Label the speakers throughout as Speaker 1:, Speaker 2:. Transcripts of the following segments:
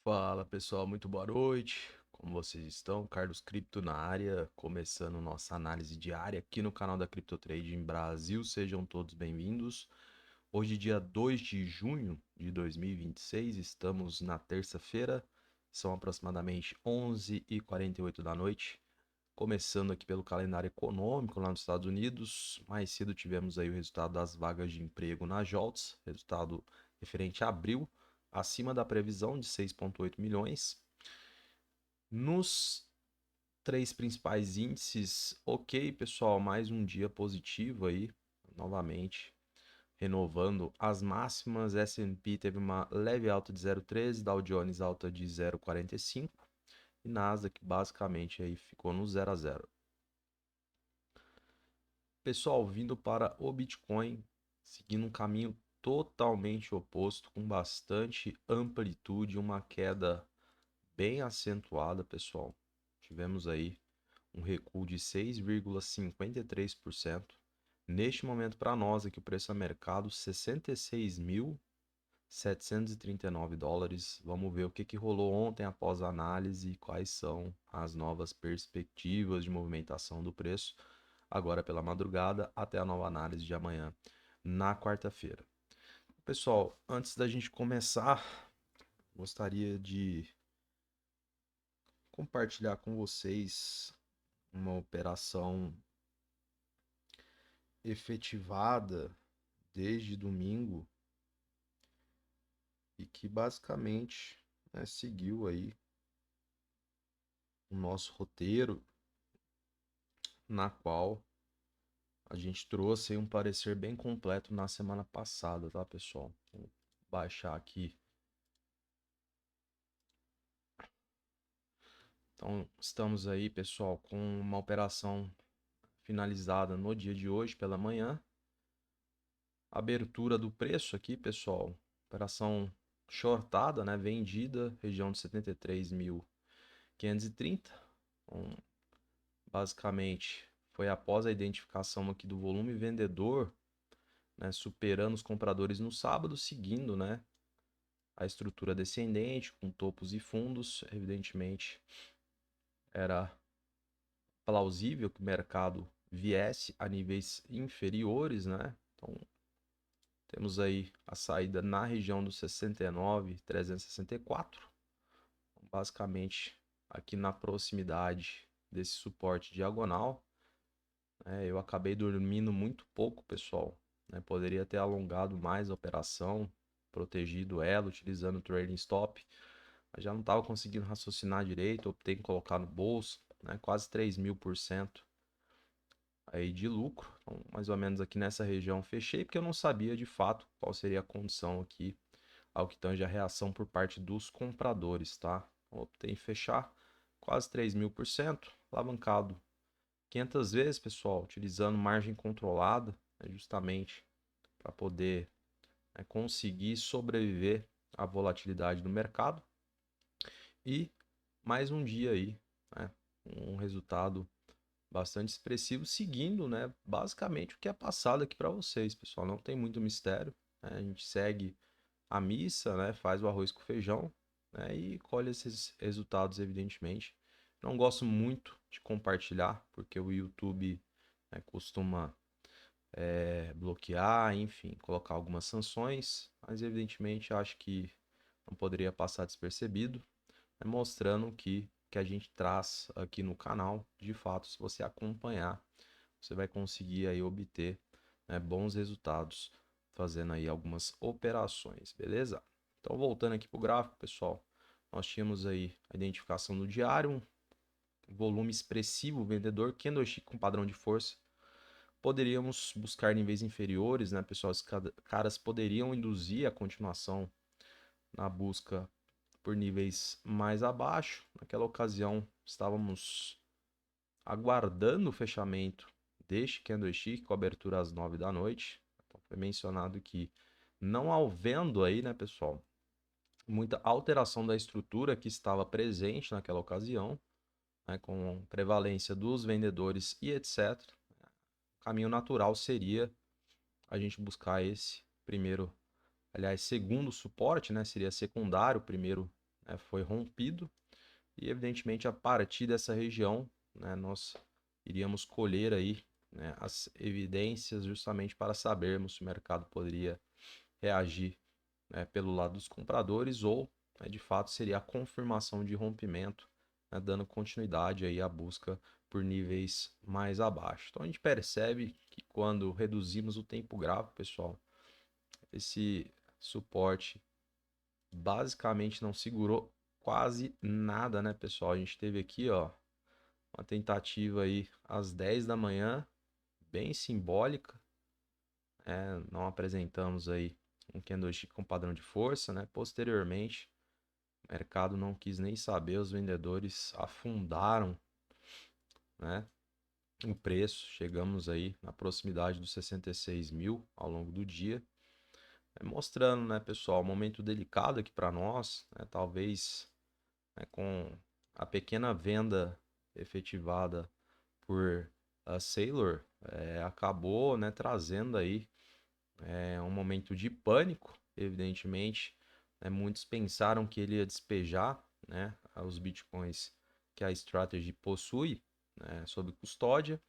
Speaker 1: Fala pessoal, muito boa noite. Como vocês estão? Carlos Cripto na área, começando nossa análise diária aqui no canal da Crypto Trading Brasil. Sejam todos bem-vindos. Hoje, dia 2 de junho de 2026, estamos na terça-feira, são aproximadamente 11h48 da noite. Começando aqui pelo calendário econômico lá nos Estados Unidos, mais cedo tivemos aí o resultado das vagas de emprego na JOLTS, resultado referente a abril, acima da previsão de 6,8 milhões. Nos três principais índices, ok, pessoal, mais um dia positivo aí, novamente, renovando as máximas. S&P teve uma leve alta de 0,13, Dow Jones alta de 0,45 e Nasdaq basicamente aí ficou no 0 a 0. Pessoal, vindo para o Bitcoin, seguindo um caminho totalmente oposto, com bastante amplitude, uma queda bem acentuada, pessoal. Tivemos aí um recuo de 6,53%. Neste momento, para nós aqui, o preço a mercado, 66.739 dólares. Vamos ver o que rolou ontem após a análise e quais são as novas perspectivas de movimentação do preço agora pela madrugada até a nova análise de amanhã, na quarta-feira. Pessoal, antes da gente começar, gostaria de compartilhar com vocês uma operação efetivada desde domingo e que basicamente, né, seguiu aí o nosso roteiro, na qual a gente trouxe aí um parecer bem completo na semana passada, tá, pessoal? Vou baixar aqui. Então, estamos aí, pessoal, com uma operação finalizada no dia de hoje pela manhã. Abertura do preço aqui, pessoal. Operação shortada, né? Vendida, região de 73.530. Então, basicamente, foi após a identificação aqui do volume vendedor, né? Superando os compradores no sábado, seguindo, né? A estrutura descendente, com topos e fundos. Evidentemente, era plausível que o mercado viesse a níveis inferiores, né? Então, temos aí a saída na região dos 69.364, basicamente aqui na proximidade desse suporte diagonal. Eu acabei dormindo muito pouco, pessoal, né? Poderia ter alongado mais a operação, protegido ela, utilizando o trailing stop, mas já não estava conseguindo raciocinar direito, optei em colocar no bolso, né? Quase 3.000% aí de lucro. Então, mais ou menos aqui nessa região fechei, porque eu não sabia de fato qual seria a condição aqui ao que tange a reação por parte dos compradores, tá? Então, optei em fechar quase 3.000%, alavancado 500 vezes, pessoal, utilizando margem controlada, né, justamente para poder, né, conseguir sobreviver à volatilidade do mercado. E mais um dia aí, né, um resultado bastante expressivo, seguindo, né, basicamente o que é passado aqui para vocês, pessoal. Não tem muito mistério, né? A gente segue a missa, né, faz o arroz com feijão, né, e colhe esses resultados, evidentemente. Não gosto muito de compartilhar, porque o YouTube, né, costuma bloquear, enfim, colocar algumas sanções, mas evidentemente acho que não poderia passar despercebido, né, mostrando que a gente traz aqui no canal. De fato, se você acompanhar, você vai conseguir aí obter, né, bons resultados fazendo aí algumas operações, beleza? Então, voltando aqui para o gráfico, pessoal, nós tínhamos aí a identificação do diário, um volume expressivo vendedor, candlestick com padrão de força. Poderíamos buscar níveis inferiores, né, pessoal? Os caras poderiam induzir a continuação na busca por níveis mais abaixo. Naquela ocasião, estávamos aguardando o fechamento deste candlestick com abertura às 9 da noite. Então, foi mencionado que não havendo aí, né, pessoal, muita alteração da estrutura que estava presente naquela ocasião, né, com prevalência dos vendedores e etc. O caminho natural seria a gente buscar esse primeiro, aliás, segundo suporte, né, seria secundário, o primeiro né, foi rompido e evidentemente a partir dessa região, né, nós iríamos colher aí, né, as evidências justamente para sabermos se o mercado poderia reagir, né, pelo lado dos compradores ou, né, de fato seria a confirmação de rompimento, né, dando continuidade aí à busca por níveis mais abaixo. Então a gente percebe que quando reduzimos o tempo gráfico, pessoal, esse suporte basicamente não segurou quase nada, né, pessoal? A gente teve aqui, ó, uma tentativa aí às 10 da manhã, bem simbólica, não apresentamos aí um candlestick com padrão de força, né? Posteriormente, o mercado não quis nem saber, os vendedores afundaram, né, o preço, chegamos aí na proximidade dos 66 mil ao longo do dia, mostrando, né, pessoal, um momento delicado aqui para nós, né, talvez, né, com a pequena venda efetivada por a Sailor, acabou, né, trazendo aí um momento de pânico, evidentemente, né, muitos pensaram que ele ia despejar, né, os bitcoins que a Strategy possui, né, sob custódia,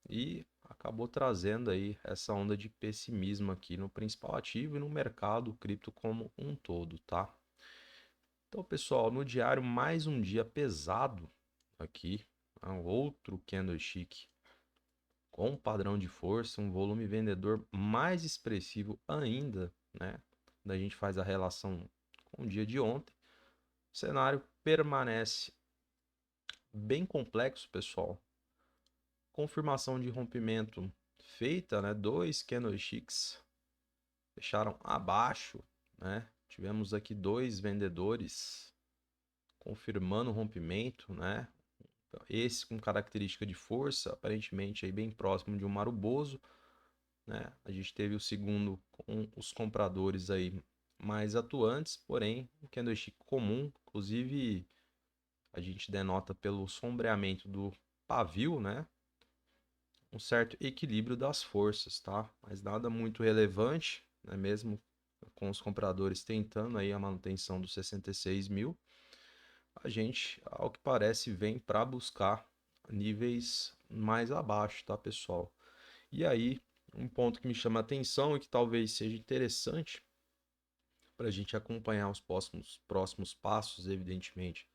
Speaker 1: e acabou trazendo aí essa onda de pessimismo aqui no principal ativo e no mercado cripto como um todo, tá? Então, pessoal, no diário mais um dia pesado aqui, um outro candlestick com padrão de força, um volume vendedor mais expressivo ainda, né? Da gente faz a relação com o dia de ontem. O cenário permanece bem complexo, pessoal. Confirmação de rompimento feita, né? Dois candlesticks fecharam abaixo, né? Tivemos aqui dois vendedores confirmando o rompimento, né? Esse com característica de força, aparentemente aí bem próximo de um maruboso, né? A gente teve o segundo com os compradores aí mais atuantes, porém um candlestick comum, inclusive a gente denota pelo sombreamento do pavio, né? Um certo equilíbrio das forças, tá? Mas nada muito relevante, né? Mesmo com os compradores tentando aí a manutenção dos 66 mil, a gente, ao que parece, vem para buscar níveis mais abaixo, tá, pessoal? E aí, um ponto que me chama a atenção e que talvez seja interessante para a gente acompanhar os próximos passos, evidentemente,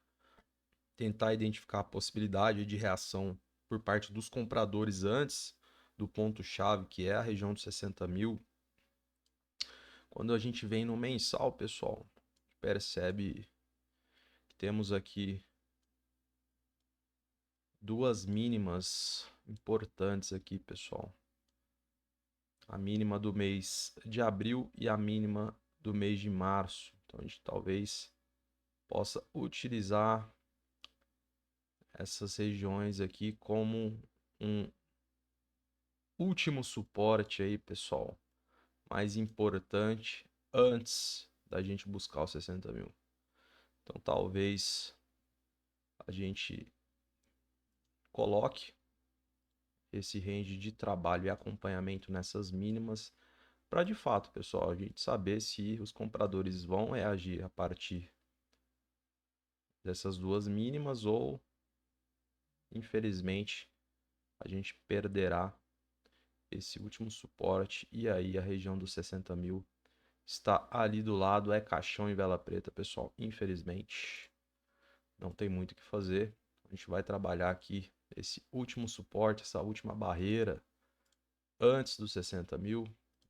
Speaker 1: tentar identificar a possibilidade de reação por parte dos compradores antes do ponto-chave, que é a região dos 60 mil. Quando a gente vem no mensal, pessoal, percebe que temos aqui duas mínimas importantes aqui, pessoal. A mínima do mês de abril e a mínima do mês de março. Então a gente talvez possa utilizar essas regiões aqui como um último suporte aí, pessoal, mais importante antes da gente buscar os 60 mil. Então talvez a gente coloque esse range de trabalho e acompanhamento nessas mínimas para de fato, pessoal, a gente saber se os compradores vão reagir a partir dessas duas mínimas ou, infelizmente, a gente perderá esse último suporte e aí a região dos 60 mil está ali do lado, é caixão e vela preta, pessoal. Infelizmente, não tem muito o que fazer. A gente vai trabalhar aqui esse último suporte, essa última barreira antes dos 60 mil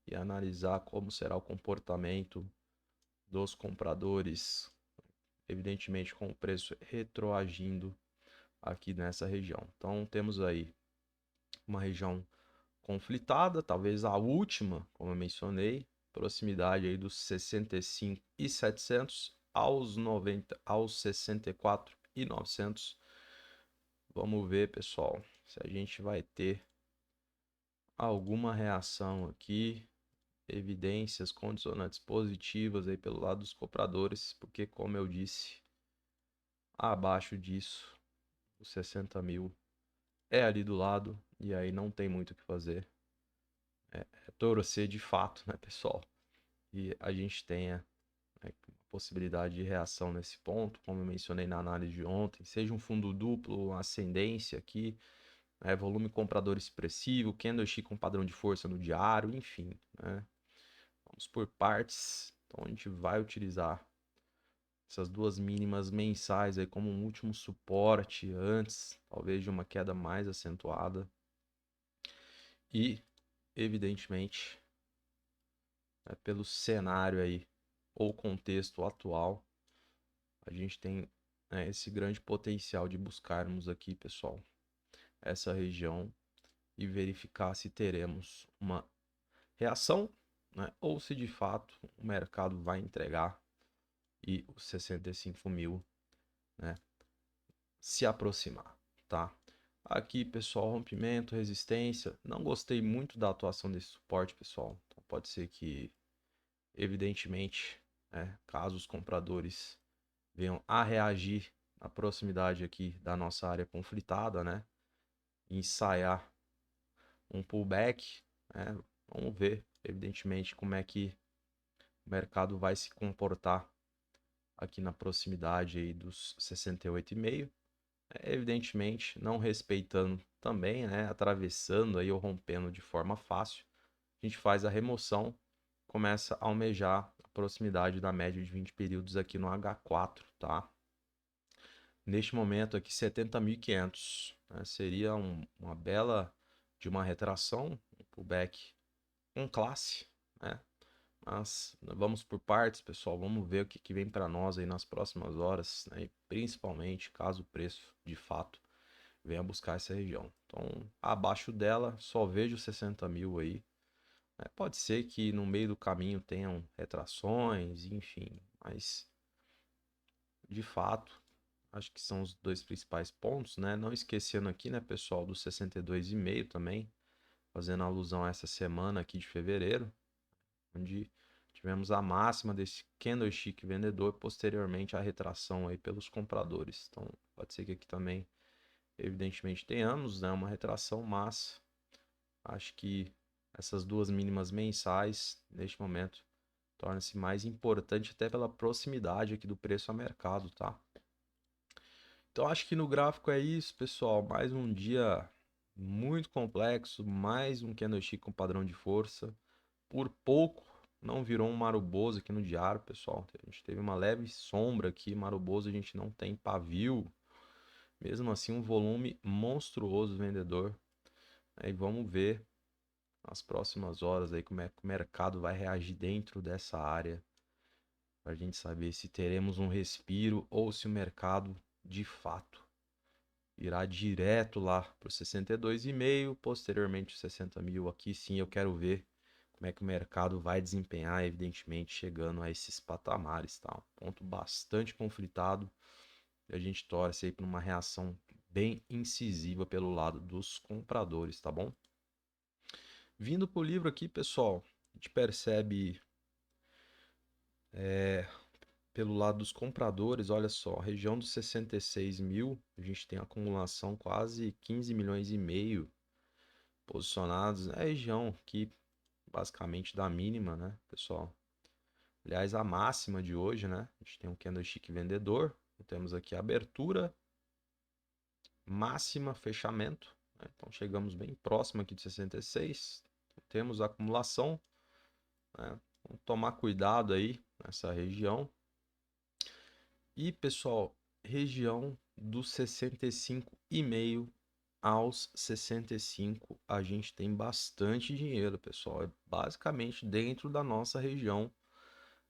Speaker 1: e analisar como será o comportamento dos compradores, evidentemente com o preço retroagindo aqui nessa região. Então temos aí uma região conflitada, talvez a última, como eu mencionei, proximidade aí dos 65.700 aos 90, aos 64.900. Vamos ver, pessoal, se a gente vai ter alguma reação aqui, evidências condicionantes positivas aí pelo lado dos compradores, porque como eu disse, abaixo disso, os 60 mil é ali do lado e aí não tem muito o que fazer. É torcer de fato, né, pessoal? E a gente tenha, né, possibilidade de reação nesse ponto, como eu mencionei na análise de ontem, seja um fundo duplo, uma ascendência aqui, volume comprador expressivo, candlestick com padrão de força no diário, enfim, né? Vamos por partes. Então a gente vai utilizar essas duas mínimas mensais aí como um último suporte antes, talvez de uma queda mais acentuada. E, evidentemente, pelo cenário aí ou contexto atual, a gente tem esse grande potencial de buscarmos aqui, pessoal, essa região e verificar se teremos uma reação, né, ou se de fato o mercado vai entregar e os 65 mil, né, se aproximar, tá? Aqui, pessoal, rompimento, resistência. Não gostei muito da atuação desse suporte, pessoal. Então, pode ser que, evidentemente, caso os compradores venham a reagir na proximidade aqui da nossa área conflitada, né? Ensaiar um pullback, né? Vamos ver, evidentemente, como é que o mercado vai se comportar aqui na proximidade aí dos 68,5. Evidentemente, não respeitando também, né? Atravessando aí ou rompendo de forma fácil. A gente faz a remoção, começa a almejar a proximidade da média de 20 períodos aqui no H4, tá? Neste momento aqui, 70.500, né? Seria uma bela de uma retração, um pullback com classe, né? Mas vamos por partes, pessoal. Vamos ver o que vem para nós aí nas próximas horas, né? E principalmente caso o preço de fato venha buscar essa região. Então, abaixo dela, só vejo 60 mil aí. Pode ser que no meio do caminho tenham retrações, enfim, mas de fato, acho que são os dois principais pontos, né? Não esquecendo aqui, né, pessoal, do 62,5 também, fazendo alusão a essa semana aqui de fevereiro, onde tivemos a máxima desse candlestick vendedor, posteriormente a retração aí pelos compradores. Então, pode ser que aqui também, evidentemente, tenhamos, né, uma retração, mas acho que essas duas mínimas mensais, neste momento, torna-se mais importante até pela proximidade aqui do preço a mercado, tá? Então, acho que no gráfico é isso, pessoal. Mais um dia muito complexo, mais um candlestick com padrão de força. Por pouco, não virou um Maruboso aqui no diário, pessoal. A gente teve uma leve sombra aqui. Maruboso a gente não tem pavio. Mesmo assim, um volume monstruoso vendedor. E vamos ver nas próximas horas aí como é que o mercado vai reagir dentro dessa área, para a gente saber se teremos um respiro ou se o mercado de fato irá direto lá para os 62,5, posteriormente 60 mil. Aqui sim eu quero ver como é que o mercado vai desempenhar, evidentemente chegando a esses patamares, tá? Um ponto bastante conflitado e a gente torce aí para uma reação bem incisiva pelo lado dos compradores, tá bom? Vindo para o livro aqui, pessoal, a gente percebe pelo lado dos compradores, olha só, a região dos 66 mil, a gente tem acumulação quase 15 milhões e meio posicionados. É a região aqui, basicamente, da mínima, né, pessoal? Aliás, a máxima de hoje, né? A gente tem um candlestick vendedor, temos aqui a abertura, máxima, fechamento, né? Então chegamos bem próximo aqui de 66. Temos a acumulação, né? Vamos tomar cuidado aí nessa região. E, pessoal, região dos 65,5 aos 65, a gente tem bastante dinheiro, pessoal. É basicamente dentro da nossa região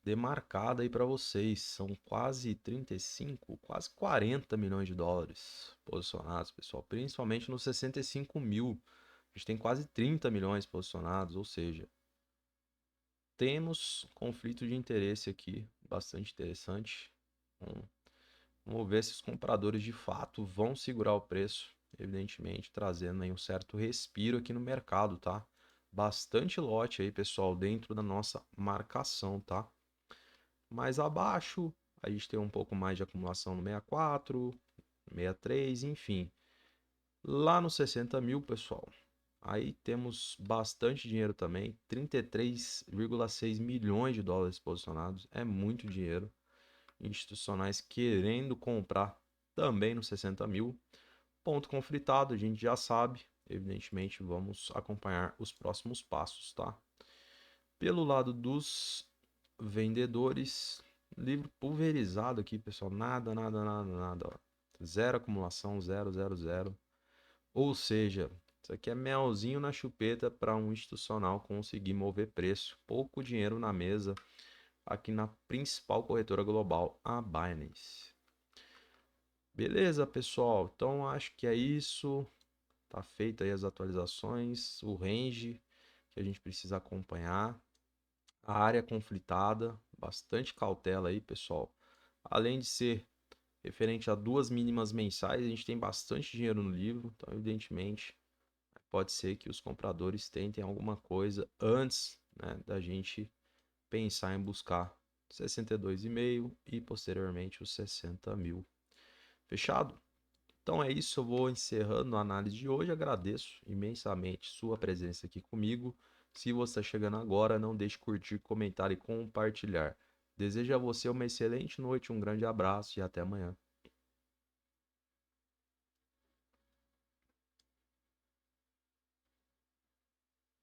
Speaker 1: demarcada aí para vocês. São quase 35, quase 40 milhões de dólares posicionados, pessoal. Principalmente nos 65 mil. A gente tem quase 30 milhões posicionados, ou seja, temos conflito de interesse aqui, bastante interessante. Vamos ver se os compradores de fato vão segurar o preço, evidentemente, trazendo aí um certo respiro aqui no mercado, tá? Bastante lote aí, pessoal, dentro da nossa marcação, tá? Mais abaixo, a gente tem um pouco mais de acumulação no 64, 63, enfim. Lá no 60 mil, pessoal, aí temos bastante dinheiro também, 33,6 milhões de dólares posicionados, é muito dinheiro. institucionais querendo comprar também no 60 mil. Ponto conflitado, a gente já sabe. Evidentemente, vamos acompanhar os próximos passos, tá? Pelo lado dos vendedores, livro pulverizado aqui, pessoal. Nada, nada, nada, nada. Ó. Zero acumulação, zero, zero, zero. Ou seja, isso aqui é melzinho na chupeta para um institucional conseguir mover preço. Pouco dinheiro na mesa aqui na principal corretora global, a Binance. Beleza, pessoal? Então acho que é isso. Tá feito aí as atualizações, o range que a gente precisa acompanhar, a área conflitada, bastante cautela aí, pessoal. Além de ser referente a duas mínimas mensais, a gente tem bastante dinheiro no livro, então evidentemente pode ser que os compradores tentem alguma coisa antes, né, da gente pensar em buscar 62,5 e posteriormente os 60 mil. Fechado? Então é isso, eu vou encerrando a análise de hoje. Agradeço imensamente sua presença aqui comigo. Se você está chegando agora, não deixe de curtir, comentar e compartilhar. Desejo a você uma excelente noite, um grande abraço e até amanhã.